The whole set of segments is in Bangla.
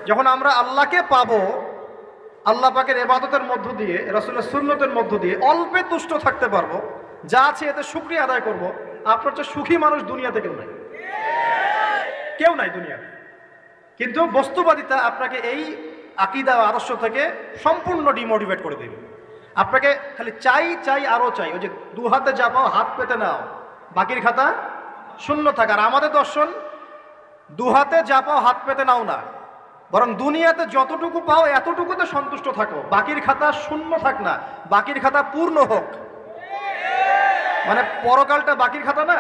যখন আমরা আল্লাহকে পাবো, আল্লাহ পাকের ইবাদতের মধ্য দিয়ে, রাসূলের সুন্নতের মধ্য দিয়ে অল্পে তুষ্ট থাকতে পারবো, যা আছে এতে শুকরিয়া আদায় করব, আপনার চেয়ে সুখী মানুষ দুনিয়াতে কেউ নাই, কেউ নাই দুনিয়াতে। কিন্তু বস্তুবাদিতা আপনাকে এই আকীদা আদর্শ থেকে সম্পূর্ণ ডিমোটিভেট করে দেবে। আপনাকে খালি চাই চাই আরও চাই, ওই যে দু হাতে যা পাও হাত পেতে নাও, বাকির খাতা শূন্য থাক। আর আমাদের দর্শন দু হাতে যা পাও হাত পেতে নাও না, বরং দুনিয়াতে যতটুকু পাও এতটুকুতে সন্তুষ্ট থাকো, বাকির খাতা শূন্য থাক না, বাকির খাতা পূর্ণ হোক। মানে পরকালটা বাকির খাতা না,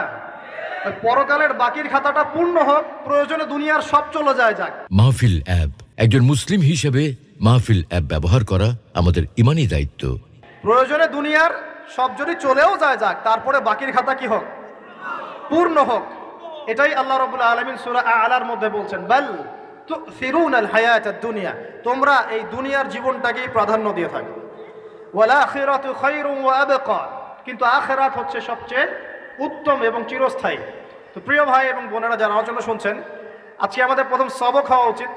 পরকালের বাকির খাতাটা পূর্ণ হোক, প্রয়োজনে দুনিয়ার সব চলে যায় যাক। মাহফিল অ্যাপ, একজন মুসলিম হিসেবে মাহফিল অ্যাপ ব্যবহার করা আমাদের ঈমানি দায়িত্ব। প্রয়োজনে দুনিয়ার সব যদি চলেও যায় যাক, তারপরে বাকির খাতা কি হোক? পূর্ণ হোক। এটাই আল্লাহ রাব্বুল আলামিন সূরা আ'লার মধ্যে বলছেন, বাল তু'সিরুনাল হায়াতাদ দুনিয়া, তোমরা এই দুনিয়ার জীবনটাকেই প্রাধান্য দিয়ে থাকো, ওয়াল আখিরাতু খায়রুন ওয়া আবকা, কিন্তু আখিরাত হচ্ছে সবচেয়ে উত্তম এবং চিরস্থায়ী। তো প্রিয় ভাই এবং বোনেরা যারা আলোচনা শুনছেন, আজকে আমাদের প্রথম সবক হওয়া উচিত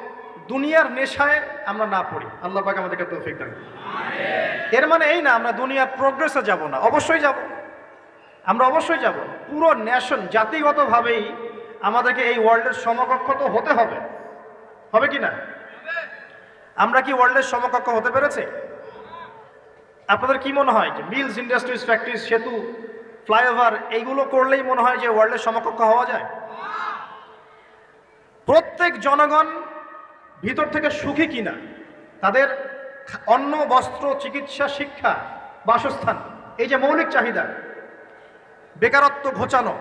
দুনিয়ার নেশায় আমরা না পড়ি। আল্লাহ পাক আমাদেরকে তৌফিক দান। এর মানে এই না আমরা দুনিয়ার প্রোগ্রেসে যাব না, অবশ্যই যাব, আমরা অবশ্যই যাব। পুরো ন্যাশন জাতিগতভাবেই আমাদেরকে এই ওয়ার্ল্ডের সমকক্ষ তো হতে হবে, হবে কি না? আমরা কি ওয়ার্ল্ডের সমকক্ষ হতে পেরেছি? আপনাদের কি মনে হয় যে মিলস, ইন্ডাস্ট্রিজ, ফ্যাক্টরিজ, সেতু, ফ্লাইওভার এইগুলো করলেই মনে হয় যে ওয়ার্ল্ডের সমকক্ষ হওয়া যায়? প্রত্যেক জনগণ ভিতর থেকে সুখী কিনা, তাদের অন্ন, বস্ত্র, চিকিৎসা, শিক্ষা, বাসস্থান, এই যে মৌলিক চাহিদা, বেকারত্ব ঘোচানো,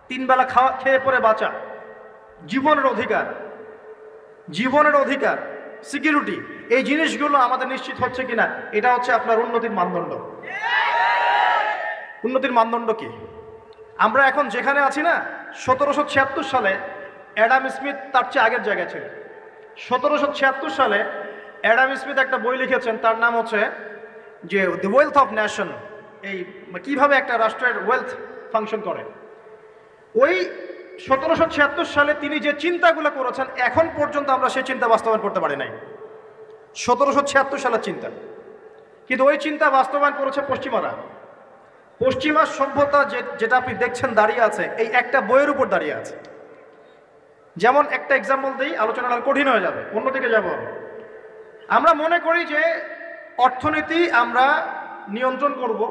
তিন বেলা খাওয়া খেয়ে পরে বাঁচা, জীবনের অধিকার, জীবনের অধিকার, সিকিউরিটি, এই জিনিসগুলো আমাদের নিশ্চিত হচ্ছে কিনা, এটা হচ্ছে আপনার উন্নতির মানদণ্ড। উন্নতির মানদণ্ড কি? আমরা এখন যেখানে আছি না, 1776 সালে অ্যাডাম স্মিথ তার চেয়ে আগের জায়গায় ছিল। 1776 সালে অ্যাডাম স্মিথ একটা বই লিখেছেন, তার নাম হচ্ছে যে দ্য ওয়েলথ অফ নেশন, এই কিভাবে একটা রাষ্ট্রের ওয়েলথ ফাংশন করে। ওই 1776 সালে তিনি যে চিন্তাগুলো করেছেন, এখন পর্যন্ত আমরা সেই চিন্তা বাস্তবায়ন করতে পারি নাই। 1776 সালের চিন্তা, কিন্তু ওই চিন্তা বাস্তবায়ন করেছে পশ্চিমারা। পশ্চিমা সভ্যতা যেটা আপনি দেখছেন দাঁড়িয়ে আছে, এই একটা বইয়ের উপর দাঁড়িয়ে আছে। যেমন একটা এক্সাম্পল দিই, আলোচনা কঠিন হয়ে যাবে, অন্যদিকে যাব। আমরা মনে করি যে অর্থনীতি আমরা নিয়ন্ত্রণ করব,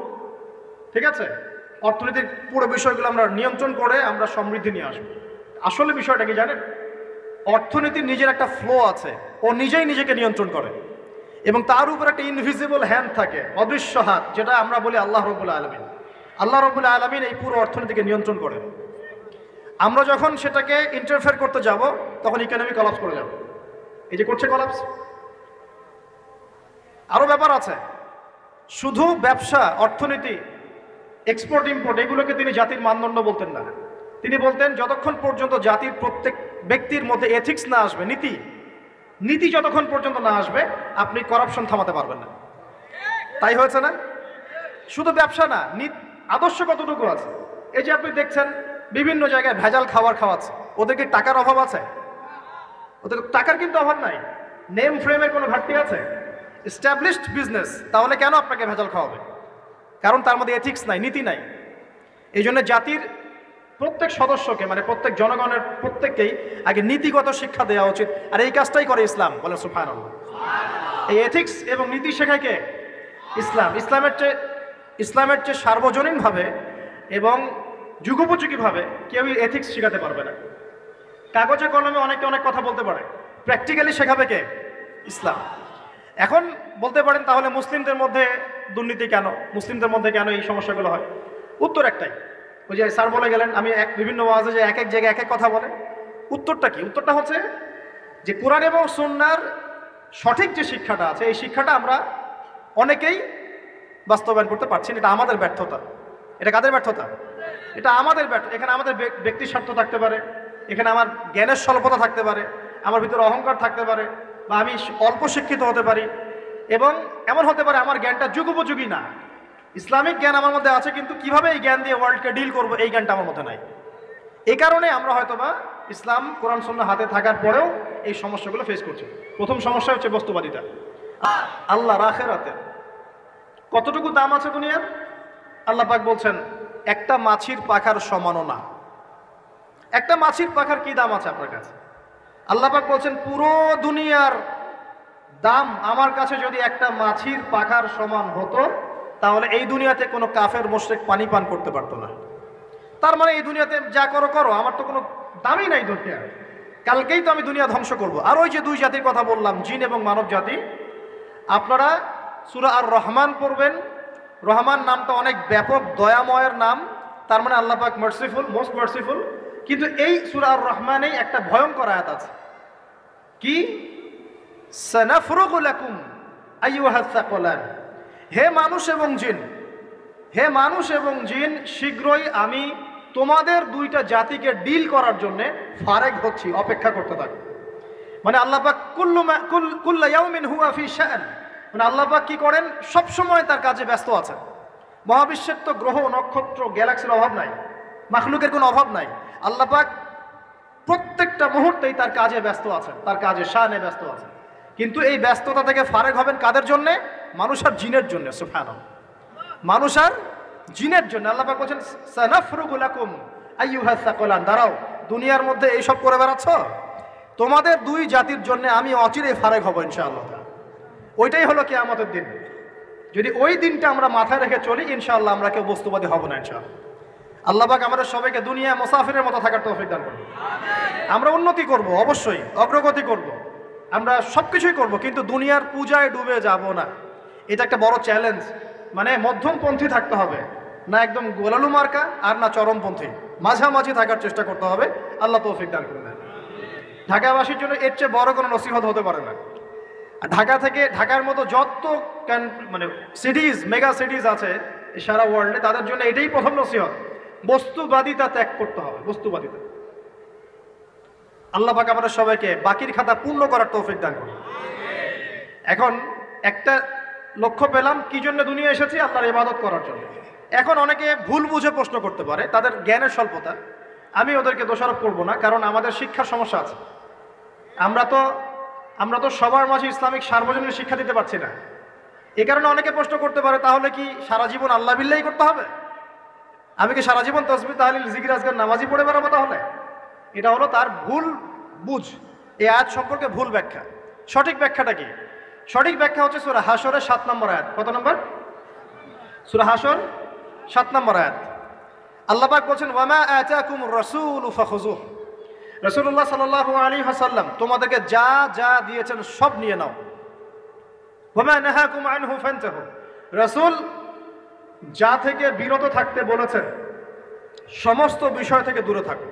ঠিক আছে, অর্থনীতির পুরো বিষয়গুলো আমরা নিয়ন্ত্রণ করে আমরা সমৃদ্ধি নিয়ে আসবো। আসলে বিষয়টা কি জানেন? অর্থনীতির নিজের একটা ফ্লো আছে, ও নিজেই নিজেকে নিয়ন্ত্রণ করে, এবং তার উপর একটা ইনভিজিবল হ্যান্ড থাকে, অদৃশ্য হাত, যেটা আমরা বলি আল্লাহ রাব্বুল আলামিন। আল্লাহ রাব্বুল আলামিন এই পুরো অর্থনীতিকে নিয়ন্ত্রণ করে। আমরা যখন সেটাকে ইন্টারফেয়ার করতে যাব, তখন ইকোনমি কলাপস করে যাবে। এই যে করছে কলাপস। আরও ব্যাপার আছে, শুধু ব্যবসা, অর্থনীতি, এক্সপোর্ট ইম্পোর্ট, এগুলোকে তিনি জাতির মানদণ্ড বলতেন না। তিনি বলতেন যতক্ষণ পর্যন্ত জাতির প্রত্যেক ব্যক্তির মধ্যে এথিক্স না আসবে, নীতি যতক্ষণ পর্যন্ত না আসবে, আপনি করাপশন থামাতে পারবেন না। তাই হয়েছে না? শুধু ব্যবসা না, আদর্শ কতটুকু আছে? এই যে আপনি দেখছেন বিভিন্ন জায়গায় ভেজাল খাবার খাওয়াচ্ছে, ওদের কি টাকার অভাব আছে? ওদের টাকার কিন্তু অভাব নাই। নেম ফ্রেমের কোনো ঘাটতি আছে? এস্টাবলিশড বিজনেস, তাহলে কেন আপনাকে ভেজাল খাওয়াবে? কারণ তার মধ্যে এথিক্স নাই, নীতি নাই। এই জন্য জাতির প্রত্যেক সদস্যকে, মানে প্রত্যেক জনগণের প্রত্যেককেই আগে নীতিগত শিক্ষা দেওয়া উচিত। আর এই কাজটাই করে ইসলাম, বলে সুবহানাল্লাহ। এই এথিক্স এবং নীতি শেখায় কে? ইসলাম। ইসলামের চেয়ে সার্বজনীনভাবে এবং যুগোপযোগীভাবে কেউ এথিক্স শেখাতে পারবে না। কাগজে কলমে অনেকে অনেক কথা বলতে পারে, প্র্যাকটিক্যালি শেখাবে কে? ইসলাম। এখন বলতে পারেন তাহলে মুসলিমদের মধ্যে দুর্নীতি কেন, মুসলিমদের মধ্যে কেন এই সমস্যাগুলো হয়? উত্তর একটাই, ওই যে স্যার বলে গেলেন, আমি বিভিন্ন ওয়াজে যে এক এক জায়গায় এক এক কথা বলে। উত্তরটা কি? উত্তরটা হচ্ছে যে কোরআন এবং সুন্নাহর সঠিক যে শিক্ষাটা আছে, এই শিক্ষাটা আমরা অনেকেই বাস্তবায়ন করতে পারছি না। এটা আমাদের ব্যর্থতা। এটা কাদের ব্যর্থতা? এটা আমাদের ব্যর্থতা। এখানে আমাদের ব্যক্তির স্বার্থ থাকতে পারে, এখানে আমার জ্ঞানের স্বল্পতা থাকতে পারে, আমার ভিতরে অহংকার থাকতে পারে, বা আমি অল্প শিক্ষিত হতে পারি, এবং এমন হতে পারে আমার জ্ঞানটা যুগোপযোগী না। ইসলামিক জ্ঞান আমার মধ্যে আছে, কিন্তু কিভাবে এই জ্ঞান দিয়ে ওয়ার্ল্ডকে ডিল করবো, এই জ্ঞানটা আমার মধ্যে নাই। এই কারণে আমরা হয়তোবা ইসলাম কোরআন সুন্নাহ হাতে থাকার পরেও এই সমস্যাগুলো ফেস করছি। প্রথম সমস্যা হচ্ছে বস্তুবাদিতা। আল্লাহর আখিরাতে কতটুকু দাম আছে দুনিয়ার? আল্লাহ পাক বলছেন একটা মাছির পাখার সমানও না। একটা মাছির পাখার কি দাম আছে আপনার কাছে? আল্লাহ পাক বলছেন পুরো দুনিয়ার দাম আমার কাছে যদি একটা মাছির পাখার সমান হতো, তাহলে এই দুনিয়াতে কোনো কাফের মুশরিক পানি পান করতে পারতো না। তার মানে এই দুনিয়াতে যা করো করো, আমার তো কোনো দামই নাই দুনিয়া, কালকেই তো আমি দুনিয়া ধ্বংস করব। আর ওই যে দুই জাতির কথা বললাম, জিন এবং মানব জাতি, আপনারা সূরা আর রহমান পড়বেন। রহমান নামটা অনেক ব্যাপক দয়াময়ের নাম, তার মানে আল্লাহ পাক মার্সিফুল, মোস্ট মার্সিফুল। কিন্তু এই সূরা আর রহমানেই একটা ভয়ঙ্কর আয়াত আছে, কি সানাফরুগু লাকুম আইয়ুহাস সাকলান, হে মানুষ এবং জিন, হে মানুষ এবং জিন, শীঘ্রই আমি তোমাদের দুইটা জাতিকে ডিল করার জন্য ফারেক হচ্ছি, অপেক্ষা করতে থাকো। মানে আল্লাহ পাক কুল্লু ইয়াউমিন হুয়া ফি শাআন, মানে আল্লাহ পাক কি করেন, সব সময় তার কাজে ব্যস্ত আছেন। মহাবিশ্বের তো গ্রহ নক্ষত্র গ্যালাক্সির অভাব নাই, মাখলুকের কোনো অভাব নাই। আল্লাহ পাক প্রত্যেকটা মুহূর্তেই তার কাজে ব্যস্ত আছেন, তার কাজে শানে ব্যস্ত আছেন। কিন্তু এই ব্যস্ততা থেকে ফারেক হবেন কাদের জন্যে? মানুষ আর জিনের জন্য। সুবহানাল্লাহ, মানুষ আর জিনের জন্য। আল্লাহ পাক বলেন সানাফরুগু লাকুম আইয়ুহাস সাকলান, দাঁড়াও, দুনিয়ার মধ্যে এইসব করে বেড়াচ্ছ, তোমাদের দুই জাতির জন্য আমি অচিরেই ফারেক হব ইনশাআল্লাহ। ওইটাই হলো কিয়ামতের দিন। যদি ওই দিনটা আমরা মাথায় রেখে চলি, ইনশাআল্লাহ আমরা কেউ বস্তুবাদী হব না ইনশাআল্লাহ। আল্লাহ পাক আমাদের সবাইকে দুনিয়া মুসাফিরের মতো থাকার তৌফিক দান করুন। আমরা উন্নতি করব, অবশ্যই অগ্রগতি করব, আমরা সব কিছুই করবো, কিন্তু দুনিয়ার পূজায় ডুবে যাব না। এটা একটা বড় চ্যালেঞ্জ। মানে মধ্যমপন্থী থাকতে হবে, না একদম গোলালু মার্কা আর না চরমপন্থী, মাঝামাঝি থাকার চেষ্টা করতে হবে। আল্লাহ তৌফিক দান করবেন। ঢাকাবাসীর জন্য এর চেয়ে বড় কোনো নসিহত হতে পারে না। ঢাকা থেকে, ঢাকার মতো যত মানে সিটিজ, মেগা সিটিজ আছে সারা ওয়ার্ল্ডে, তাদের জন্য এটাই প্রথম নসিহত, বস্তুবাদিতা ত্যাগ করতে হবে, বস্তুবাদিতা। আল্লাহ পাক আমাদের সবাইকে বাকির খাতা পূর্ণ করার তৌফিক দান করুন। এখন একটা লক্ষ্য পেলাম, কি জন্য দুনিয়া এসেছি? আল্লাহর ইবাদত করার জন্য। এখন অনেকে ভুল বুঝে প্রশ্ন করতে পারে, তাদের জ্ঞানের স্বল্পতা। আমি ওদেরকে দোষারোপ করব না, কারণ আমাদের শিক্ষার সমস্যা আছে। আমরা তো সবার মাঝে ইসলামিক সার্বজনীন শিক্ষা দিতে পারছি না। এই কারণে অনেকে প্রশ্ন করতে পারে, তাহলে কি সারা জীবন আল্লাহ বিল্লাহি করতে হবে? আমি কি সারা জীবন তাসবিহ তাহলিল জিকির আজকার নামাজি পড়ে বেড়াবো? তাহলে এটা হলো তার ভুল বুঝ। এই আয়াত সম্পর্কে ভুল ব্যাখ্যা। সঠিক ব্যাখ্যাটা কি? সঠিক ব্যাখ্যা হচ্ছে সূরা হাশরের 7 নম্বর আয়াত। কত নম্বর? সূরা হাশর 7 নম্বর আয়াত। আল্লাহ পাক বলেন, ওয়ামা আতাকুমুর রাসূলু ফাখুযুহু, রাসূলুল্লাহ সাল্লাল্লাহু আলাইহি ওয়াসাল্লাম তোমাদেরকে যা যা দিয়েছেন সব নিয়ে নাও। ওয়ামা নাহাকুম আনহু ফান্তাহু, রাসূল যা থেকে বিরত থাকতে বলেছেন সমস্ত বিষয় থেকে দূরে থাকো।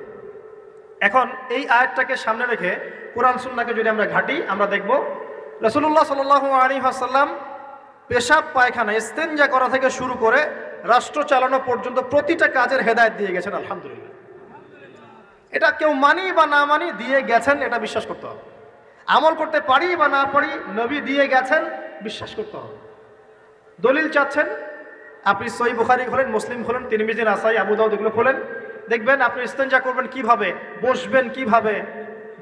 এখন এই আয়াতটাকে সামনে রেখে কোরআন সুন্নাহকে যদি আমরা ঘাঁটি, আমরা দেখব রাসূলুল্লাহ সাল্লাল্লাহু আলাইহি ওয়াসাল্লাম পেশাব পায়খানা ইস্তেনজা করা থেকে শুরু করে রাষ্ট্র চালানো পর্যন্ত প্রতিটা কাজের হেদায়েত দিয়ে গেছেন। আলহামদুলিল্লাহ, এটা কেউ মানি বা না মানি দিয়ে গেছেন, এটা বিশ্বাস করতে হবে। আমল করতে পারি বা না পারি, নবী দিয়ে গেছেন, বিশ্বাস করতে হবে। দলিল চাচ্ছেন, আপনি সহিহ বুখারী খোলেন, মুসলিম খোলেন, তিরমিজি, নাসাই, আবু দাউদ এগুলো খোলেন, দেখবেন আপনি ইস্তেনজা করবেন কিভাবে, বসবেন কিভাবে,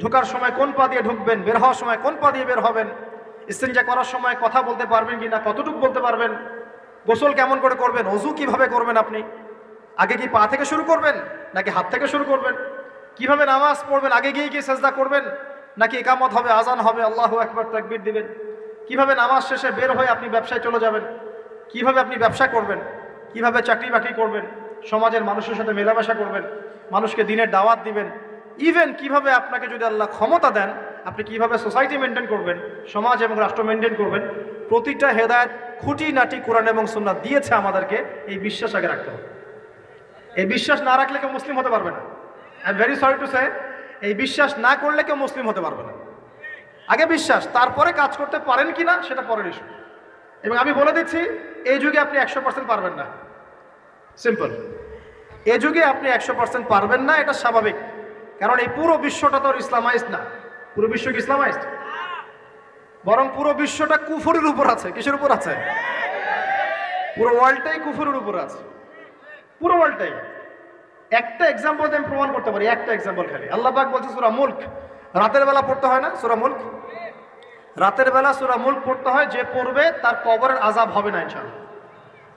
ঢোকার সময় কোন পা দিয়ে ঢুকবেন, বের হওয়ার সময় কোন পা দিয়ে বের হবেন, ইস্তেনজা করার সময় কথা বলতে পারবেন কিনা, কতটুকু বলতে পারবেন, গোসল কেমন করে করবেন, ওযু কিভাবে করবেন, আপনি আগে কি পা থেকে শুরু করবেন নাকি হাত থেকে শুরু করবেন, কিভাবে নামাজ পড়বেন, আগে গিয়ে কি সেজদা করবেন নাকি ইকামত হবে, আজান হবে, আল্লাহু আকবার তাকবীর দিবেন, কিভাবে নামাজ শেষে বের হয়ে আপনি ব্যবসায় চলে যাবেন, কিভাবে আপনি ব্যবসা করবেন, কিভাবে চাকরি বাকরি করবেন, সমাজের মানুষের সাথে মেলামেশা করবেন, মানুষকে দিনের দাওয়াত দিবেন, ইভেন কিভাবে আপনাকে যদি আল্লাহ ক্ষমতা দেন আপনি কিভাবে সোসাইটি মেনটেন করবেন, সমাজ এবং রাষ্ট্র মেনটেন করবেন, প্রতিটা হেদায়েত খুঁটিনাটি কোরআন এবং সুন্নাহ দিয়েছে আমাদেরকে। এই বিশ্বাস আগে রাখতে হবে। এই বিশ্বাস না রাখলে কেউ মুসলিম হতে পারবে না। I am very sorry to say, এই বিশ্বাস না করলে কেউ মুসলিম হতে পারবে না। আগে বিশ্বাস, তারপরে কাজ করতে পারেন কিনা সেটা পরের ইস্যু। এবং আমি বলে দিচ্ছি, এই যুগে আপনি 100% পারবেন না। সিম্পল, এই যুগে আপনি 100% পারবেন না, এটা স্বাভাবিক। কারণ এই পুরো বিশ্বটা তো ইসলামাইজড না। পুরো বিশ্ব কি ইসলামাইজড? বরং পুরো বিশ্বটা কুফরের উপর আছে। কিসের উপর আছে? পুরো ওয়ার্ল্ডটাই কুফরের উপর আছে, পুরো ওয়ার্ল্ডটাই। একটা এক্সাম্পল আমি প্রমাণ করতে পারি, একটা এক্সাম্পল খালি। আল্লাহ পাক বলছে সূরা মুলক, রাতের বেলা পড়তে হয় না সূরা মুলক? রাতের বেলা সূরা মুলক পড়তে হয়, যে পড়বে তার কবরের আযাব হবে না ইনশাআল্লাহ।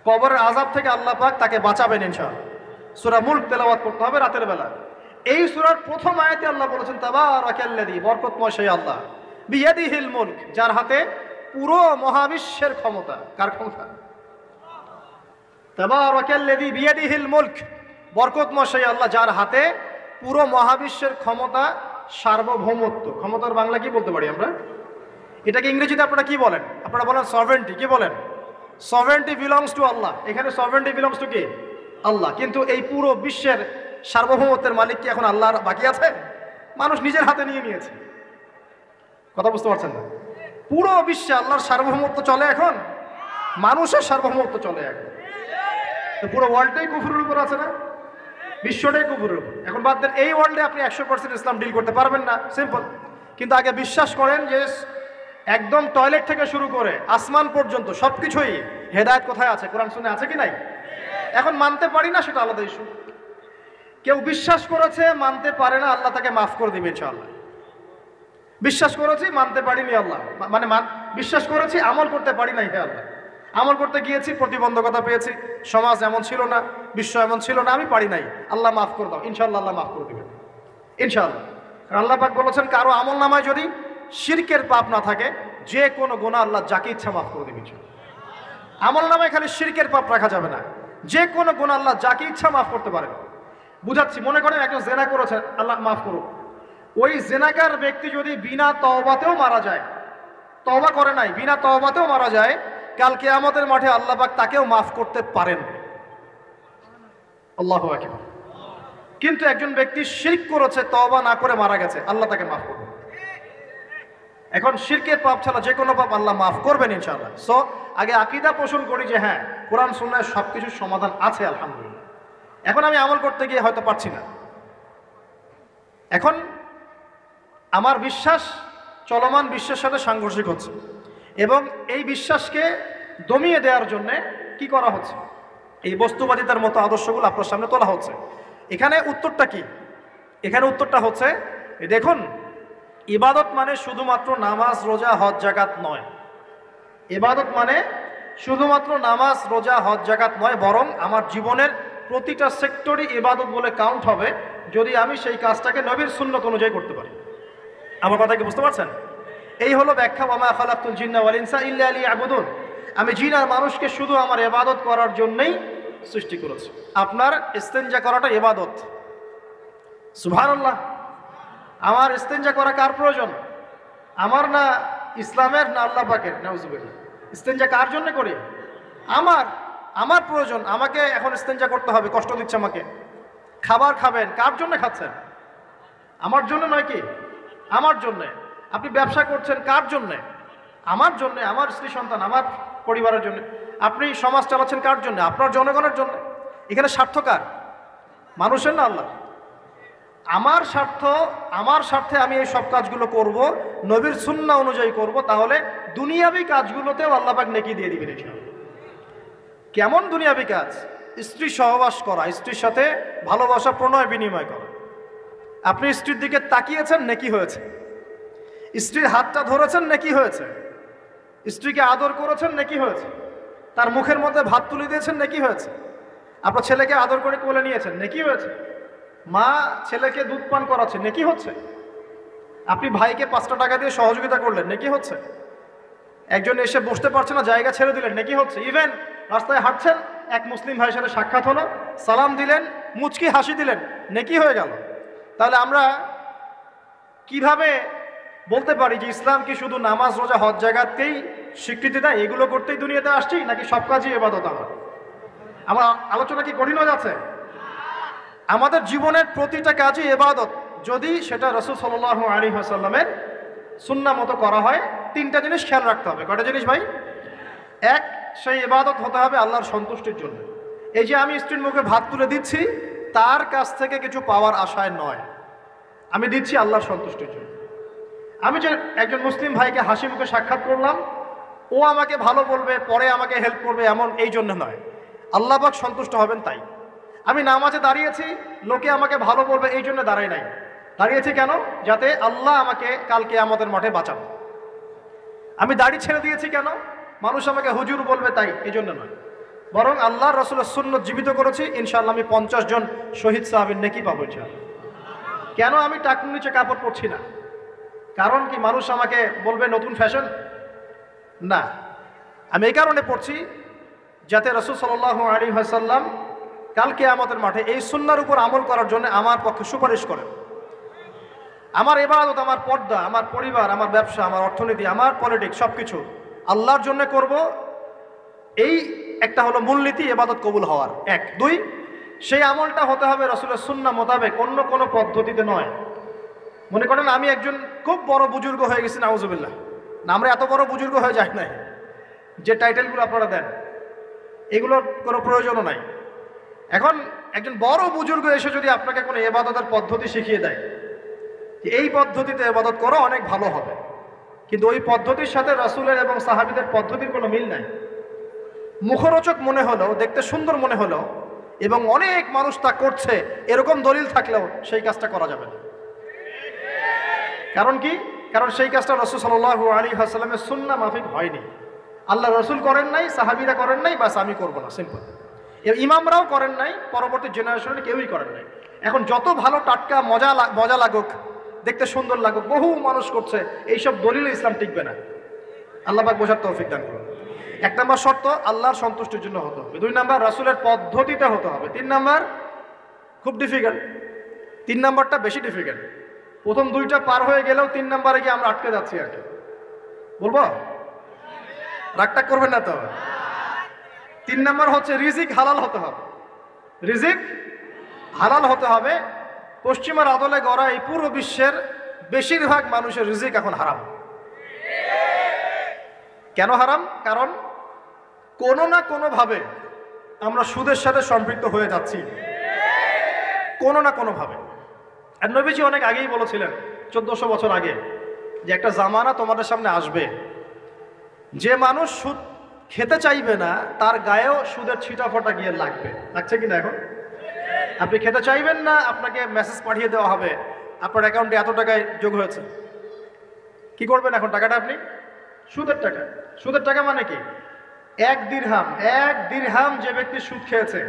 কবরের আযাব থেকে আল্লাহ পাক তাকে বাঁচাবেন ইনশাআল্লাহ। সূরা মুলক তেলাওয়াত করতে হবে রাতের বেলা। এই সূরার প্রথম আয়াতে আল্লাহ বলেছেন তাবারাকাল্লাযী, বরকতময় সেই আল্লাহ, বিয়াদিহিল মুলক, যার হাতে পুরো মহাবিশ্বের ক্ষমতা। কার ক্ষমতা? তাবারাকাল্লাযী বিয়াদিহিল মুলক, বরকতময় সেই আল্লাহ যার হাতে পুরো মহাবিশ্বের ক্ষমতা, সার্বভৌমত্ব। ক্ষমতার বাংলা কি বলতে পারি আমরা? এটাকে ইংরেজিতে আপনারা কি বলেন? আপনারা বলেন সভরেন্টি। কি বলেন? সভরেন্টি বিলংস টু আল্লাহ। এখানে সভরেন্টি বিলংস টু কি? আল্লাহ। কিন্তু এই পুরো বিশ্বের সার্বভৌমত্বের মালিক কি এখন আল্লাহর বাকি আছে? মানুষ নিজের হাতে নিয়ে নিয়েছে। কথা বুঝতে পারছেন না? পুরো বিশ্বে আল্লাহর সার্বভৌমত্ব চলে এখন, মানুষের সার্বভৌমত্ব চলে এখন। তো পুরো ওয়ার্ল্ডটাই কুফরের উপর আছে না? বিশ্বটাই কুফরের উপর। এখন বাদ দেন, এই ওয়ার্ল্ডে আপনি 100% ইসলাম ডিল করতে পারবেন না, সিম্পল। কিন্তু আগে বিশ্বাস করেন যে একদম টয়লেট থেকে শুরু করে আসমান পর্যন্ত সবকিছুই হেদায়েত কোথায় আছে? কোরআন শুনে আছে কি নাই? এখন মানতে পারি না, সেটা আলাদা ইস্যু। কেউ বিশ্বাস করেছে, মানতে পারে না, আল্লাহ তাকে মাফ করে দিবে ইনশাআল্লাহ। বিশ্বাস করেছি, মানতে পারিনি, আল্লাহ মানে বিশ্বাস করেছি, আমল করতে পারি নাই, হে আল্লাহ আমল করতে গিয়েছি, প্রতিবন্ধকতা পেয়েছি, সমাজ এমন ছিল না, বিশ্ব এমন ছিল না, আমি পারি নাই, আল্লাহ মাফ করে দাও। ইনশাআল্লাহ আল্লাহ মাফ করে দিবেন ইনশাআল্লাহ। আল্লাহ পাক বলেছেন কারো আমল নামায় যদি শিরকের পাপ না থাকে, যে কোনো গুনাহ আল্লাহ যাকে ইচ্ছা মাফ করে দিবেন। আমল নামায় খালি শিরকের পাপ রাখা যাবে না, যে কোনো গুনাহ আল্লাহ যাকে ইচ্ছা মাফ করতে পারেন। বুঝাচ্ছি, মনে করেন একজন জেনা করেছেন, আল্লাহ মাফ করুক। ওই জেনাকার ব্যক্তি যদি বিনা তওবাতেও মারা যায়, তওবা করে নাই, বিনা তওবাতেও মারা যায়, কাল কিয়ামতের মাঠে আল্লাহ পাক তাকেও মাফ করতে পারেন। আল্লাহু আকবার। কিন্তু একজন ব্যক্তি শিরক করেছে, তওবা না করে মারা গেছে, আল্লাহ তাকে মাফ করবেন। এখন শিরকের পাপ ছাড়া যে কোনো পাপ আল্লাহ মাফ করবেন ইনশাআল্লাহ। সো আগে আকীদা পোষণ করি যে হ্যাঁ, কোরআন সুন্নাহয় সবকিছুর সমাধান আছে আলহামদুলিল্লাহ। এখন আমি আমল করতে গিয়ে হয়তো পারছি না, এখন আমার বিশ্বাস চলমান বিশ্বের সাথে সাংঘর্ষিক হচ্ছে, এবং এই বিশ্বাসকে দমিয়ে দেওয়ার জন্যে কি করা হচ্ছে? এই বস্তুবাদিতার মতো আদর্শগুলো আপনার সামনে তোলা হচ্ছে। এখানে উত্তরটা কি? এখানে উত্তরটা হচ্ছে, দেখুন, ইবাদত মানে শুধুমাত্র নামাজ, রোজা, হজ, যাকাত নয়। ইবাদত মানে শুধুমাত্র নামাজ, রোজা, হজ, যাকাত নয়, বরং আমার জীবনের প্রতিটা সেক্টরই ইবাদত বলে কাউন্ট হবে যদি আমি সেই কাজটাকে নবীর সুন্নত অনুযায়ী করতে পারি। আমার কথা কি বুঝতে পারছেন? এই হলো ব্যাখ্যা, ওয়ামা খালাকতুল জিন্না ওয়াল ইনসা ইল্লা লিয়াবুদুন। আমি জিন আর মানুষকে শুধু আমার ইবাদত করার জন্যই সৃষ্টি করেছি। আপনার ইস্তেনজা করাটা ইবাদত। সুবহানাল্লাহ। আমার ইস্তেনজা করা কার প্রয়োজন? আমার না ইসলামের, না আল্লাহ পাকের? নাউজুবিল্লাহ। ইস্তেনজা কার জন্য করি? আমার প্রয়োজন। আমাকে এখন ইস্তেনজা করতে হবে, কষ্ট দিচ্ছে আমাকে। খাবার খাবেন, কার জন্য খাচ্ছেন? আমার জন্য নয় কি? আমার জন্যে। আপনি ব্যবসা করছেন, কার জন্যে? আমার জন্যে, আমার স্ত্রী সন্তান, আমার পরিবারের জন্য। আপনি সমাজ চালাচ্ছেন কার জন্য? আপনার জনগণের জন্য। এখানে স্বার্থ কার? মানুষের না আল্লাহ? আমার স্বার্থে আমি এই সব কাজগুলো করব, নবীর সুন্নাহ অনুযায়ী করব, তাহলে দুনিয়াবি কাজগুলোতেও আল্লাহ পাক নেকি দিয়ে দিবেন ইনশাআল্লাহ। কেমন দুনিয়াবি কাজ? স্ত্রী সহবাস করা, স্ত্রীর সাথে ভালোবাসা, প্রণয় বিনিময় করা। আপনি স্ত্রীর দিকে তাকিয়েছেন, নেকি হয়েছে। স্ত্রীর হাতটা ধরেছেন, নেকি হয়েছে। স্ত্রীকে আদর করেছেন, নেকি হয়েছে। তার মুখের মধ্যে ভাত তুলে দিয়েছেন, নেকি হয়েছে। আপনার ছেলেকে আদর করে কোলে নিয়েছেন, নেকি হয়েছে। মা ছেলেকে দুধ পান করাচ্ছে, নেকি হচ্ছে। আপনি ভাইকে 5টা টাকা দিয়ে সহযোগিতা করলেন, নেকি হচ্ছে। একজন এসে বসতে পারছে না, জায়গা ছেড়ে দিলেন, নেকি হচ্ছে। ইভেন রাস্তায় হাঁটছেন, এক মুসলিম ভাইয়ের সাথে সাক্ষাৎ হলো, সালাম দিলেন, মুচকি হাসি দিলেন, নেকি হয়ে গেল। তাহলে আমরা কিভাবে বলতে পারি যে ইসলাম কি শুধু নামাজ, রোজা, হজ, যাকাতকেই স্বীকৃতি দেয়? এগুলো করতেই দুনিয়াতে আসছি, নাকি সব কাজই ইবাদত? আমার আলোচনা কি কঠিন হয়ে যাচ্ছে? আমাদের জীবনের প্রতিটা কাজই ইবাদত, যদি সেটা রাসূল সাল্লাল্লাহু আলাইহি ওয়াসাল্লামের সুন্নাহ মতো করা হয়। 3টা জিনিস খেয়াল রাখতে হবে। কয়টা জিনিস ভাই? এক, সেই ইবাদত হতে হবে আল্লাহর সন্তুষ্টির জন্য। এই যে আমি স্ত্রীর মুখে ভাত তুলে দিচ্ছি, তার কাছ থেকে কিছু পাওয়ার আশায় নয়, আমি দিচ্ছি আল্লাহর সন্তুষ্টির জন্য। আমি যে একজন মুসলিম ভাইকে হাসি মুখে সাক্ষাৎ করলাম, ও আমাকে ভালো বলবে, পরে আমাকে হেল্প করবে, এমন এই জন্য নয়, আল্লাহ পাক সন্তুষ্ট হবেন তাই। আমি নামাজে দাঁড়িয়েছি, লোকে আমাকে ভালো বলবে এই জন্য দাঁড়াই নাই। দাঁড়িয়েছি কেন? যাতে আল্লাহ আমাকে কালকে আমাদের মাঠে বাঁচান। আমি দাড়ি ছেড়ে দিয়েছি কেন? মানুষ আমাকে হুজুর বলবে তাই, এই জন্য নয়, বরং আল্লাহ রসুলের সুন্নত জীবিত করেছি। ইনশাআল্লাহ আমি 50 জন শহীদ সাহাবীর নেকি পাবো ইনশাআল্লাহ। কেন আমি টাকুর নিচে কাপড় পরছি না? কারণ কি মানুষ আমাকে বলবে নতুন ফ্যাশন? না, আমি এই কারণে পড়ছি যাতে রাসূল সাল্লাল্লাহু আলাইহি ওয়াসাল্লাম কালকে আমাদের মাঠে এই সুন্নাহর উপর আমল করার জন্য আমার পক্ষে সুপারিশ করেন। আমার ইবাদত, আমার পর্দা, আমার পরিবার, আমার ব্যবসা, আমার অর্থনীতি, আমার পলিটিক্স সবকিছু আল্লাহর জন্য করব, এই একটা হলো মূলনীতি ইবাদত কবুল হওয়ার। 1 2 সেই আমলটা হতে হবে রাসূলের সুন্নাহ মোতাবেক, অন্য কোনো পদ্ধতিতে নয়। মনে করেন আমি একজন খুব বড় বুজুর্গ হয়ে গেছি, নাউজুবিল্লাহ, না আমরা এত বড় বুজুর্গ হয়ে যাই নাই, যে টাইটেলগুলো আপনারা দেন এগুলোর কোনো প্রয়োজনও নাই। এখন একজন বড় বুজুর্গ এসে যদি আপনাকে কোনো ইবাদতের পদ্ধতি শিখিয়ে দেয় যে এই পদ্ধতিতে ইবাদত করো অনেক ভালো হবে, কিন্তু ওই পদ্ধতির সাথে রাসূলের এবং সাহাবীদের পদ্ধতির কোনো মিল নাই, মুখরোচক মনে হলেও, দেখতে সুন্দর মনে হলেও এবং অনেক মানুষ তা করছে এরকম দলিল থাকলেও সেই কাজটা করা যাবে না। কারণ কি? কারণ সেই কাজটা রাসূল সাল্লাল্লাহু আলাইহি ওয়াসাল্লামের সুন্নাহ মাফিক হয়নি। আল্লাহ রাসূল করেন নাই, সাহাবীরা করেন নাই, বাস আমি করব না, সিম্পল। ইমামরাও করেন নাই, পরবর্তী জেনারেশনে কেউই করেন নাই। এখন যত ভালো টাটকা মজা লাগুক, দেখতে সুন্দর লাগুক, বহু মানুষ করছে, এইসব দলিলে ইসলাম টিকবে না। আল্লাহ পাক বোঝার তৌফিক দান করুন। 1 নম্বর শর্ত আল্লাহর সন্তুষ্টির জন্য হতে হবে। 2 নম্বর রাসূলের পদ্ধতিতে হতে হবে। 3 নম্বর খুব ডিফিকাল্ট, 3 নম্বরটা বেশি ডিফিকাল্ট। প্রথম 2টা পার হয়ে গেলেও 3 নম্বরে গিয়ে আমরা আটকে যাচ্ছি আর কি। বলবো? রাগটা করবেন না তো? 3 নম্বর হচ্ছে রিজিক হালাল হতে হবে। রিজিক হালাল হতে হবে। পশ্চিমার আদলে গড়া এই পুরো বিশ্বের বেশিরভাগ মানুষের রিজিক এখন হারাম। কেন হারাম? কারণ কোনো না কোনোভাবে আমরা সুদের সাথে সম্পৃক্ত হয়ে যাচ্ছি, কোনো না কোনোভাবে। আর নবীজি অনেক আগেই বলেছিলেন, 1400 বছর আগে, যে একটা জামানা তোমাদের সামনে আসবে, যে মানুষ সুদ খেতে চাইবে না তার গায়েও সুদের ছিটাফোঁটা গিয়ে লাগবে। লাগছে কিনা? এখন আপনি খেতে চাইবেন না, আপনাকে মেসেজ পাঠিয়ে দেওয়া হবে আপনার অ্যাকাউন্টে এত টাকায় যোগ হয়েছে। কি করবেন এখন? টাকাটা আপনি সুদের টাকা। সুদের টাকা মানে কি? 1 দিরহাম যে ব্যক্তি সুদ খেয়েছে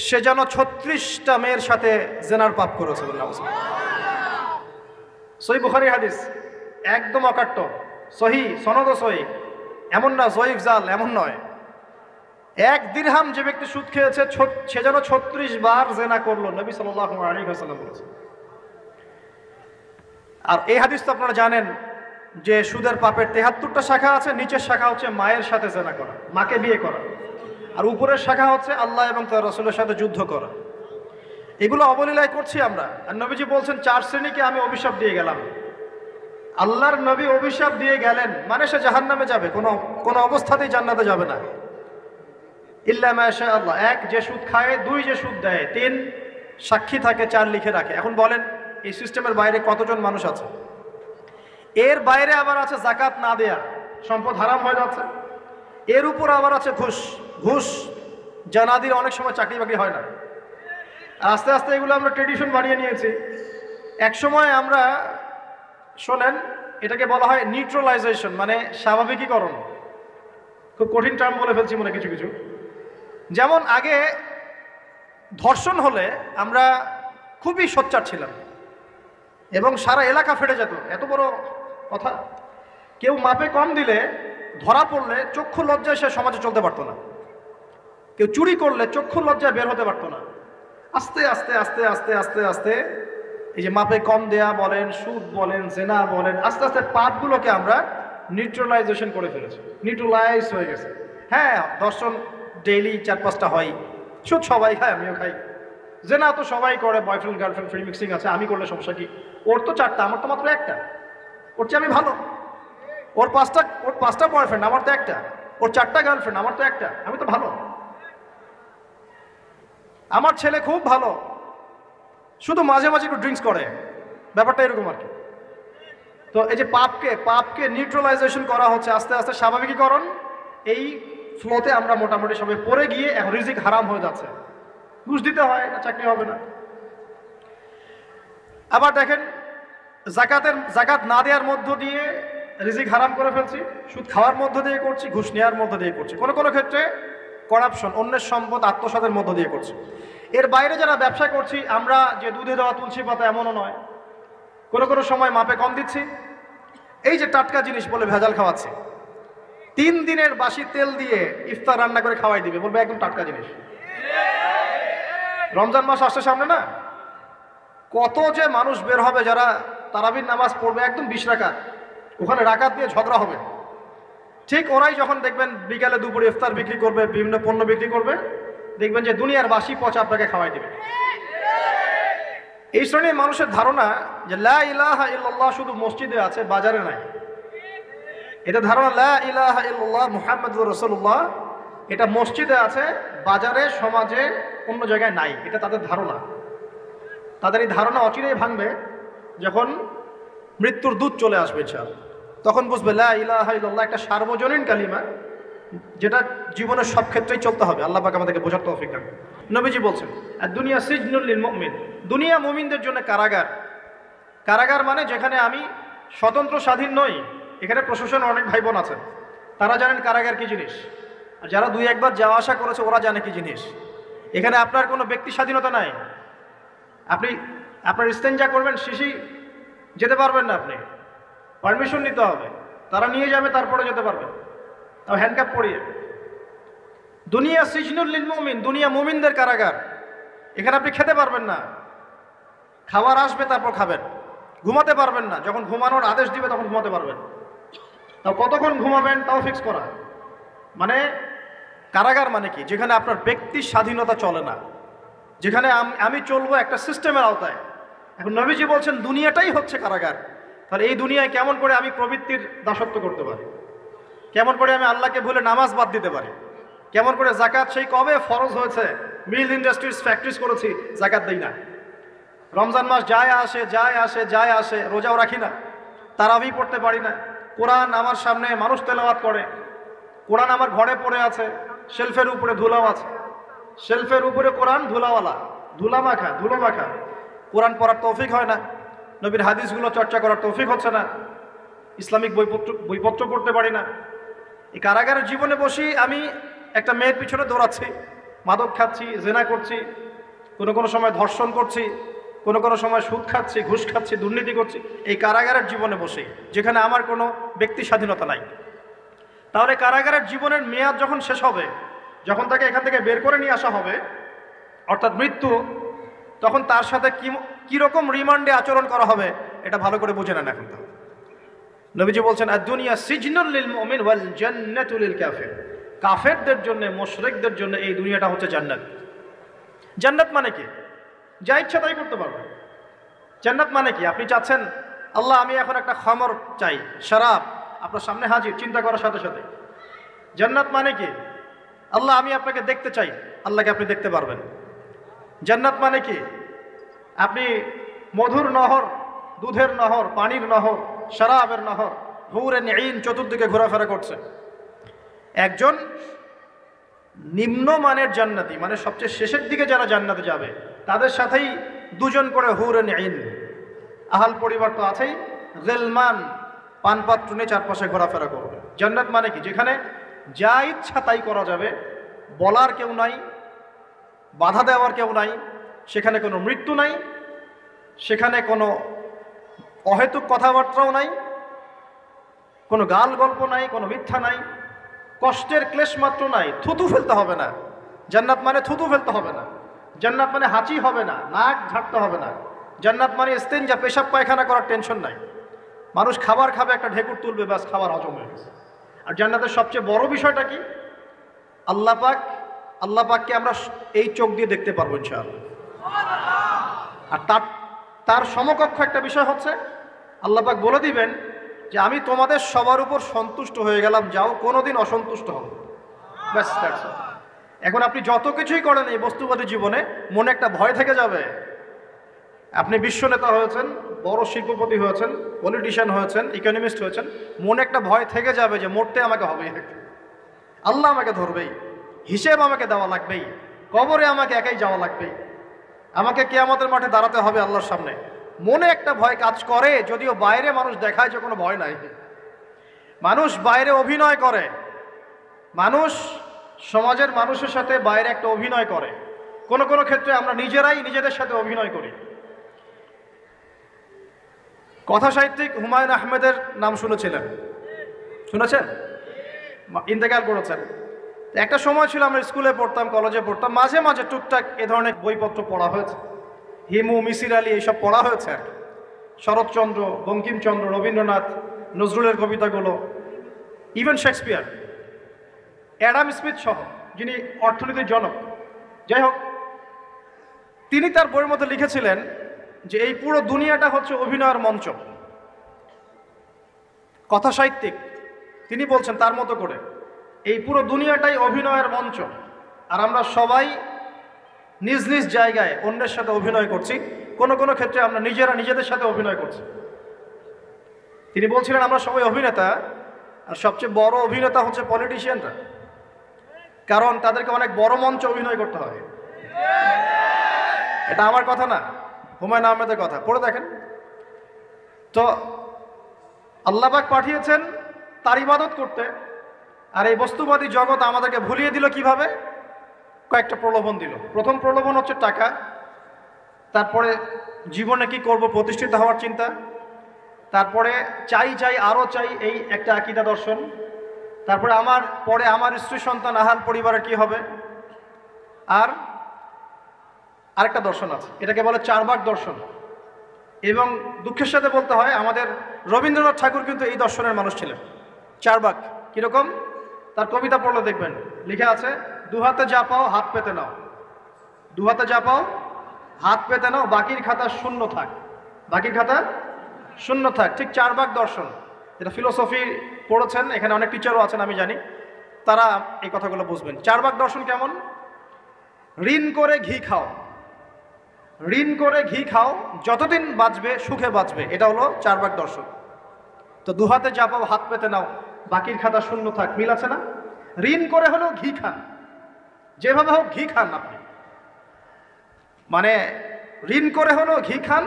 সে যেন 36টা মেয়ের সাথে জেনার পাপ করেছে। সহিহ বুখারী হাদিস, একদম অকাট্য, সহিহ, সনদ সহিহ, এমন না জয়ীফ জাল, এমন নয়। 1 দিরহাম যে ব্যক্তি সুদ খেয়েছে সে যেন 36 বার জেনা করলো, নবী সাল্লাল্লাহু আলাইহি ওয়াসাল্লাম বলেছেন। আর এই হাদিস তো আপনারা জানেন যে সুদের পাপের 73টা শাখা আছে। নিচের শাখা হচ্ছে মায়ের সাথে জেনা করা, মাকে বিয়ে করা, আর উপরের শাখা হচ্ছে আল্লাহ এবং তার রাসূলের সাথে যুদ্ধ করা। এগুলো অবলীলায় করছি আমরা। আর নবীজি বলছেন 4 শ্রেণীকে আমি অভিশাপ দিয়ে গেলাম। আল্লাহর নবী অভিশাপ দিয়ে গেলেন মানে সে জাহান্নামে যাবে, কোনো অবস্থাতেই জান্নাতে যাবে না। ইল্লা মা শা আল্লাহ। 1 যে সুদ খায়, 2 যে সুদ দেয়, 3 সাক্ষী থাকে, 4 লিখে রাখে। এখন বলেন এই সিস্টেমের বাইরে কতজন মানুষ আছে? এর বাইরে আবার আছে যাকাত না দেয়া, সম্পদ হারাম হয়ে যাচ্ছে। এর উপর আবার আছে ঘুষ, জানাদির অনেক সময় চাকরি বাকরি হয় না। আস্তে আস্তে এগুলো আমরা ট্রেডিশন বানিয়ে নিয়েছি। এক সময় আমরা, শোনেন, এটাকে বলা হয় নিউট্রালাইজেশন, মানে স্বাভাবিকীকরণ। খুব কঠিন টার্ম বলে ফেলছি মনে কিছু কিছু। যেমন আগে ধর্ষণ হলে আমরা খুবই সোচ্চার ছিলাম এবং সারা এলাকা ফেটে যেত, এত বড় কথা। কেউ মাপে কম দিলে, ধরা পড়লে চক্ষু লজ্জায় সে সমাজে চলতে পারতো না। কেউ চুরি করলে চক্ষু লজ্জায় বের হতে পারতো না। আস্তে আস্তে আস্তে আস্তে আস্তে আস্তে এই যে মাপে কম দেয়া বলেন, সুদ বলেন, জেনা বলেন, আস্তে আস্তে পাপগুলোকে আমরা নিউট্রালাইজেশন করে ফেলেছি, নিউট্রালাইজ হয়ে গেছে। হ্যাঁ, দর্শন ডেইলি 4-5টা হয়, সুদ সবাই খায়, আমিও খাই, জেনা তো সবাই করে, বয়ফ্রেন্ড গার্লফ্রেন্ড ফ্রি মিক্সিং আছে, আমি করলে সমস্যা কি? ওর তো 4টা, আমার তো মাত্র 1টা। ওর চেয়ে আমি ভালো। ওর 5টা বয়ফ্রেন্ড, আমার তো 1টা। ওর 4টা গার্লফ্রেন্ড, আমার তো 1টা। আমি তো ভালো। আমার ছেলে খুব ভালো, শুধু মাঝে মাঝে একটু ড্রিঙ্কস করে, ব্যাপারটা এরকম আর কি। তো এই যে পাপকে নিউট্রালাইজেশন করা হচ্ছে আস্তে আস্তে, স্বাভাবিকীকরণ। এই ফ্লোতে আমরা মোটামুটি সবাই পড়ে গিয়ে এখন রিজিক হারাম হয়ে যাচ্ছে। ঘুষ দিতে হয়, না চাকরি হবে না। আবার দেখেন জাকাত না দেওয়ার মধ্য দিয়ে রিজিক হারাম করে ফেলছি, সুদ খাওয়ার মধ্য দিয়ে করছি, ঘুষ নেওয়ার মধ্য দিয়ে করছি, কোনো কোনো ক্ষেত্রে করাপশন, অন্যের সম্পদ আত্মসাতের মধ্য দিয়ে করছি। এর বাইরে যারা ব্যবসা করছি, আমরা যে দুধে দেওয়া তুলসী পাতা এমনও নয়, কোনো কোনো সময় মাপে কম দিচ্ছি। এই যে টাটকা জিনিস বলে ভেজাল খাওয়াচ্ছি, 3 দিনের বাসি তেল দিয়ে ইফতার রান্না করে খাওয়াই দিবে, বলবে একদম টাটকা জিনিস। রমজান মাস আসছে সামনে না, কত যে মানুষ বের হবে যারা তারাবির নামাজ পড়বে একদম 20 রাকাত, ওখানে রাকাত দিয়ে ঝগড়া হবে। ঠিক ওরাই যখন দেখবেন বিকালে দুপুরে ইফতার বিক্রি করবে, বিভিন্ন পণ্য বিক্রি করবে, দেখবেন যে দুনিয়ার বাসি পচা আপনাকে খাওয়াই দিবে। এই শ্রেণীর মানুষের ধারণা যে লা ইলাহা ইল্লাল্লাহ শুধু মসজিদে আছে, বাজারে নাই। এটা ধারণা লা ইলাহা ইল্লাল্লাহ মুহাম্মাদুর রাসূলুল্লাহ এটা মসজিদে আছে, বাজারে সমাজে অন্য জায়গায় নাই, এটা তাদের ধারণা। তাদের এই ধারণা অচিরেই ভাঙবে যখন মৃত্যুর দূত চলে আসবে ইনশাআল্লাহ। তখন বুঝবে লা ইলাহা ইল্লাল্লাহ একটা সার্বজনীন কালিমা, যেটা জীবনের সব ক্ষেত্রেই চলতে হবে। আল্লাহ পাক আমাদেরকে বোঝার তৌফিক দান। নবীজি বলছেন আর দুনিয়া সিজনুল লিল মুমিন, দুনিয়া মুমিনদের জন্য কারাগার। কারাগার মানে যেখানে আমি স্বতন্ত্র স্বাধীন নই। এখানে প্রশাসন অনেক ভাই বোন আছেন, তারা জানেন কারাগার কি জিনিস, আর যারা 2 একবার যাওয়া আসা করেছে ওরা জানে কি জিনিস। এখানে আপনার কোনো ব্যক্তি স্বাধীনতা নাই। আপনি আপনার ইস্তেঞ্জা করবেন, শিশি যেতে পারবেন না, আপনি পারমিশন নিতে হবে, তারা নিয়ে যাবে, তারপরে যেতে পারবেন, তাও হ্যান্ডকাপ পরিয়ে। দুনিয়া সিজনুল লিল মুমিন, দুনিয়া মুমিনদের কারাগার। এখানে আপনি খেতে পারবেন না, খাবার আসবে তারপর খাবেন, ঘুমাতে পারবেন না, যখন ঘুমানোর আদেশ দিবে তখন ঘুমাতে পারবেন, তাও কতক্ষণ ঘুমাবেন তাও ফিক্স করা। মানে কারাগার মানে কি, যেখানে আপনার ব্যক্তির স্বাধীনতা চলে না, যেখানে আমি চলবো একটা সিস্টেমের আওতায়। এখন নবীজি বলছেন দুনিয়াটাই হচ্ছে কারাগার। তাহলে এই দুনিয়ায় কেমন করে আমি প্রবৃত্তির দাসত্ব করতে পারি, কেমন করে আমি আল্লাহকে ভুলে নামাজ বাদ দিতে পারি, কেমন করে জাকাত সেই কবে ফরজ হয়েছে, মিল ইন্ডাস্ট্রিজ ফ্যাক্টরিজ করেছি, জাকাত দেই না। রমজান মাস যায় আসে, রোজাও রাখি না, তারাবি পড়তে পারি না। কোরআন আমার সামনে মানুষ তেলাওয়াত করে, কোরআন আমার ঘরে পড়ে আছে, শেলফের উপরে ধুলাও আছে, শেলফের উপরে কোরআন ধুলাওয়ালা, ধুলো মাখা। কোরআন পড়ার তৌফিক হয় না, নবীর হাদিসগুলো চর্চা করার তৌফিক হচ্ছে না, ইসলামিক বইপত্র পড়তে পারি না। এই কারাগারের জীবনে বসি আমি একটা মেয়ের পিছনে দৌড়াচ্ছি, মাদক খাচ্ছি, জেনা করছি, কোনো সময় ধর্ষণ করছি, কোনো সময় সুদ খাচ্ছি, ঘুষ খাচ্ছি, দুর্নীতি করছি, এই কারাগারের জীবনে বসে, যেখানে আমার কোনো ব্যক্তি স্বাধীনতা নাই। তাহলে কারাগারের জীবনের মেয়াদ যখন শেষ হবে, যখন তাকে এখান থেকে বের করে নিয়ে আসা হবে, অর্থাৎ মৃত্যু, তখন তার সাথে কীরকম রিমান্ডে আচরণ করা হবে এটা ভালো করে বুঝে নেন। এখন নবীজি বলছেন আর দুনিয়া সিজনুল লিল মুমিন ওয়াল জান্নাতু লিল কাফির, কাফেরদের জন্য, মুশরিকদের জন্য এই দুনিয়াটা হচ্ছে জান্নাত। জান্নাত মানে কি, যা ইচ্ছা তাই করতে পারবেন। জান্নাত মানে কি, আপনি চাচ্ছেন আল্লাহ আমি এখন একটা খামর চাই, শরাব আপনার সামনে হাজির, চিন্তা করার সাথে সাথে। জান্নাত মানে কি, আল্লাহ আমি আপনাকে দেখতে চাই, আল্লাহকে আপনি দেখতে পারবেন। জান্নাত মানে কি, আপনি মধুর নহর, দুধের নহর, পানির নহর, শরাবের নহর, হুরুন ঈন চতুর্দিকে ঘোরাফেরা করছে। একজন নিম্নমানের জান্নাতি, মানে সবচেয়ে শেষের দিকে যারা জান্নাতে যাবে, তাদের সাথেই 2জন করে হুরুন ঈন, আহাল পরিবার তো আছেই, গিলমান পানপাত্র নিয়ে চারপাশে ঘোরাফেরা করবে। জান্নাত মানে কি, যেখানে যা ইচ্ছা তাই করা যাবে, বলার কেউ নাই, বাধা দেওয়ার কেউ নাই, সেখানে কোনো মৃত্যু নাই, সেখানে কোনো অহেতুক কথাবার্তাও নাই, কোনো গাল গল্প নাই, কোনো মিথ্যা নাই, কষ্টের ক্লেশ মাত্র নাই, থুতু ফেলতে হবে না। জান্নাত মানে থুতু ফেলতে হবে না, জান্নাত মানে হাঁচি হবে না, নাক ঝাড়তে হবে না, জান্নাত মানে ইস্তেঞ্জা পেশাব পায়খানা করার টেনশন নাই। মানুষ খাবার খাবে, একটা ঢেকুর তুলবে, ব্যাস খাবার হজম হয়ে গেছে। আর জান্নাতের সবচেয়ে বড় বিষয়টা কি, আল্লাহ পাককে আমরা এই চোখ দিয়ে দেখতে পারবো ইনশাআল্লাহ। আর তার সমকক্ষ একটা বিষয় হচ্ছে আল্লাহ পাক বলে দিবেন যে আমি তোমাদের সবার উপর সন্তুষ্ট হয়ে গেলাম, যাও কোনোদিন অসন্তুষ্ট হবে, ব্যাস। এখন আপনি যত কিছুই করেন এই বস্তুবাদী জীবনে, মনে একটা ভয় থেকে যাবে। আপনি বিশ্ব নেতা হয়েছেন, বড় শিল্পপতি হয়েছেন, পলিটিশিয়ান হয়েছেন, ইকোনমিস্ট হয়েছেন, মনে একটা ভয় থেকে যাবে যে মরতে আমাকে হবেই, আল্লাহ আমাকে ধরবেই, হিসেব আমাকে দেওয়া লাগবেই। কবরে আমাকে একাই যাওয়া লাগবে, আমাকে কিয়ামতের মাঠে দাঁড়াতে হবে আল্লাহর সামনে। মনে একটা ভয় কাজ করে, যদিও বাইরে মানুষ দেখায় যে কোনো ভয় নাই। মানুষ বাইরে অভিনয় করে, মানুষ সমাজের মানুষের সাথে বাইরে একটা অভিনয় করে। কোনো কোনো ক্ষেত্রে আমরা নিজেরাই নিজেদের সাথে অভিনয় করি। কথা সাহিত্যিক হুমায়ুন আহমেদের নাম শুনেছিলেন? শুনেছেন? ইন্তেকাল করেছেন। একটা সময় ছিল আমরা স্কুলে পড়তাম, কলেজে পড়তাম, মাঝে মাঝে টুকটাক এ ধরনের বইপত্র পড়া হয়েছে। হিমু, মিসির আলী এইসব পড়া হয়েছে আর কি। শরৎচন্দ্র, বঙ্কিমচন্দ্র, রবীন্দ্রনাথ, নজরুলের কবিতাগুলো, ইভেন শেক্সপিয়ার, অ্যাডাম স্মিথ সহ, যিনি অর্থনীতির জনক। যাই হোক, তিনি তার বইয়ের মধ্যে লিখেছিলেন যে এই পুরো দুনিয়াটা হচ্ছে অভিনয়ের মঞ্চ। কথা সাহিত্যিক তিনি বলছেন তার মতো করে এই পুরো দুনিয়াটাই অভিনয়ের মঞ্চ, আর আমরা সবাই নিজ নিজ জায়গায় অন্যের সাথে অভিনয় করছি। কোনো কোনো ক্ষেত্রে আমরা নিজেরা নিজেদের সাথে অভিনয় করছি। তিনি বলছিলেন আমরা সবাই অভিনেতা, আর সবচেয়ে বড় অভিনেতা হচ্ছে পলিটিশিয়ানরা, কারণ তাদেরকে অনেক বড় মঞ্চে অভিনয় করতে হয়। এটা আমার কথা না, হুমায়ুন আহমেদের কথা, পড়ে দেখেন তো। আল্লাহ পাক পাঠিয়েছেন তার ইবাদত করতে, আর এই বস্তুবাদী জগৎ আমাদেরকে ভুলিয়ে দিল কিভাবে? কয়েকটা প্রলোভন দিল। প্রথম প্রলোভন হচ্ছে টাকা, তারপরে জীবনে কি করব প্রতিষ্ঠিত হওয়ার চিন্তা, তারপরে চাই চাই আরও চাই এই একটা আকীদা দর্শন, তারপরে আমার স্ত্রী সন্তান আহাল পরিবারের কি হবে, আর আরেকটা দর্শন আছে, এটাকে বলে চারবাক দর্শন। এবং দুঃখের সাথে বলতে হয় আমাদের রবীন্দ্রনাথ ঠাকুর কিন্তু এই দর্শনের মানুষ ছিলেন। চারবাক কিরকম? তার কবিতা পড়লে দেখবেন লিখে আছে, দুহাতে যা পাও হাত পেতে নাও, দুহাতে যা পাও হাত পেতে নাও, বাকির খাতা শূন্য থাক, বাকির খাতা শূন্য থাক। ঠিক চারবাক দর্শন, এটা ফিলোসফি পড়েছেন, এখানে অনেক টিচারও আছেন আমি জানি, তারা এই কথাগুলো বুঝবেন। চারবাক দর্শন কেমন? ঋণ করে ঘি খাও, ঋণ করে ঘি খাও, যতদিন বাঁচবে সুখে বাঁচবে, এটা হলো চারবাক দর্শন। তো দুহাতে যা পাও হাত পেতে নাও, বাকির খাতা শূন্য থাক, মিল আছে না? ঋণ করে হলেও ঘি খান, যেভাবে হোক ঘি খান আপনি, মানে ঋণ করে হলেও ঘি খান,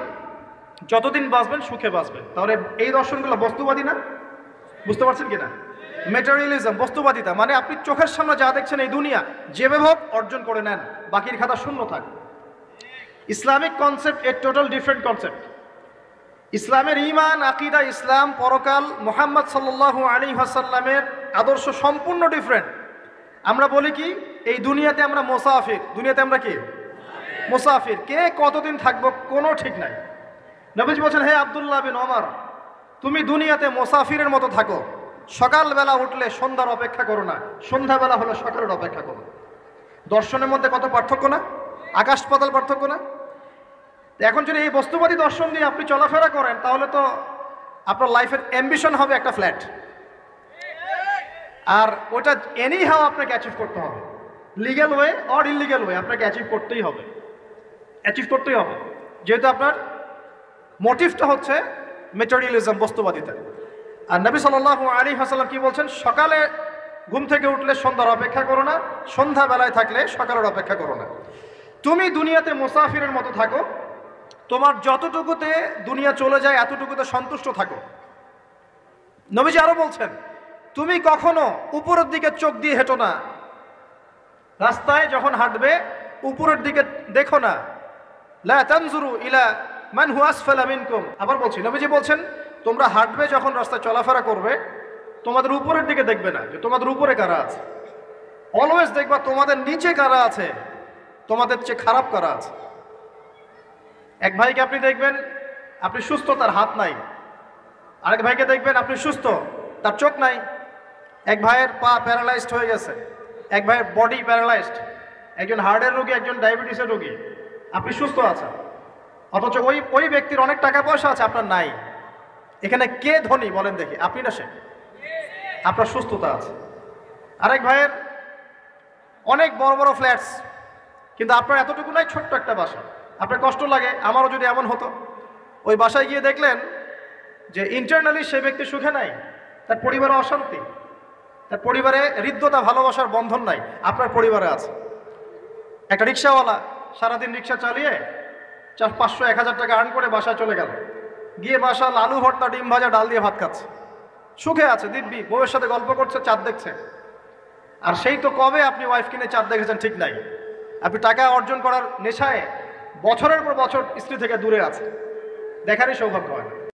যতদিন বাঁচবেন সুখে বাঁচবেন। তাহলে এই দর্শনগুলো বস্তুবাদী না? বুঝতে পারছেন কিনা? ম্যাটেরিয়ালিজম, বস্তুবাদিতা, মানে আপনি চোখের সামনে যা দেখছেন এই দুনিয়া, যেভাবে হোক অর্জন করে নেন, বাকির খাতা শূন্য থাক। ইসলামিক কনসেপ্ট এ টোটাল ডিফারেন্ট কনসেপ্ট। ইসলামের ঈমান, আকীদা, ইসলাম, পরকাল, মুহাম্মদ সাল্লাল্লাহু আলাইহি ওয়াসাল্লামের আদর্শ সম্পূর্ণ ডিফারেন্ট। আমরা বলি কি এই দুনিয়াতে আমরা মুসাফির, দুনিয়াতে আমরা কি মুসাফির, কে কতদিন থাকবো কোনো ঠিক নাই। নবীজি বলছেন, হে আব্দুল্লাহ বিন ওমর, তুমি দুনিয়াতে মুসাফিরের মতো থাকো, সকালবেলা উঠলে সন্ধ্যার অপেক্ষা করো না, সন্ধ্যাবেলা হলে সকালের অপেক্ষা করো। দর্শনের মধ্যে কত পার্থক্য না? আকাশ পাতাল পার্থক্য না? এখন যদি এই বস্তুবাদী দর্শন দিয়ে আপনি চলাফেরা করেন, তাহলে তো আপনার লাইফের অ্যাম্বিশন হবে একটা ফ্ল্যাট, আর ওটা এনি হাও আপনাকে অ্যাচিভ করতে হবে, legal way or illegal way, আপনাকে অ্যাচিভ করতেই হবে, অ্যাচিভ করতেই হবে, যেহেতু আপনার মোটিভটা হচ্ছে ম্যাটেরিয়ালিজম, বস্তুবাদিতা। আর নবী সাল্লাল্লাহু আলাইহি ওয়াসাল্লাম কি বলছেন? সকালে ঘুম থেকে উঠলে সন্ধ্যার অপেক্ষা করো না, সন্ধ্যাবেলায় থাকলে সকালের অপেক্ষা করো না। তুমি দুনিয়াতে মুসাফিরের মতো থাকো, তোমার যতটুকুতে দুনিয়া চলে যায় এতটুকুতে সন্তুষ্ট থাকো। নবীজি আরো বলছেন, তুমি কখনো উপরের দিকে চোখ দিয়ে হেঁটো না, রাস্তায় যখন হাঁটবে উপরের দিকে দেখো না, লা তানজুরু ইলা মান হুয়া আসফালা মিনকুম। আবার বলছি, নবীজি বলছেন তোমরা হাঁটবে যখন রাস্তায় চলাফেরা করবে, তোমাদের উপরের দিকে দেখবে না যে তোমাদের উপরে কারা আছে, অলওয়েজ দেখবা তোমাদের নিচে কারা আছে, তোমাদের চেয়ে খারাপ কারা আছে। এক ভাইকে আপনি দেখবেন আপনি সুস্থ, তার হাত নাই। আরেক ভাইকে দেখবেন আপনি সুস্থ, তার চোখ নাই। এক ভাইয়ের পা প্যারালাইজড হয়ে গেছে, এক ভাইয়ের বডি প্যারালাইজড, একজন হার্টের রোগী, একজন ডায়াবেটিসের রোগী। আপনি সুস্থ আছেন, অথচ ওই ব্যক্তির অনেক টাকা পয়সা আছে, আপনার নাই। এখানে কে ধনী বলেন দেখি, আপনি না সে? আপনার সুস্থতা আছে। আরেক ভাইয়ের অনেক বড় বড় ফ্ল্যাটস, কিন্তু আপনার এতটুকু নাই, ছোট্ট একটা বাসা। আপনার কষ্ট লাগে, আমারও যদি এমন হতো। ওই বাসায় গিয়ে দেখলেন যে ইন্টারনালি সে ব্যক্তি সুখে নাই, তার পরিবারে অশান্তি, তার পরিবারে হৃদ্যতা ভালোবাসার বন্ধন নাই, আপনার পরিবারে আছে। একটা রিক্সাওয়ালা সারাদিন রিক্সা চালিয়ে 500-1000 টাকা আর্ন করে বাসায় চলে গেল, গিয়ে বাসা আলু ভর্তা ডিম ভাজা ডাল দিয়ে ভাত খাচ্ছে, সুখে আছে দিব্যি, বউয়ের সাথে গল্প করছে, চাঁদ দেখছে। আর সেই তো কবে আপনি ওয়াইফ কিনে চাঁদ দেখেছেন ঠিক নাই, আপনি টাকা অর্জন করার নেশায় বছরের পর বছর স্ত্রী থেকে দূরে আছে, দেখারই সৌভাগ্য হয় না।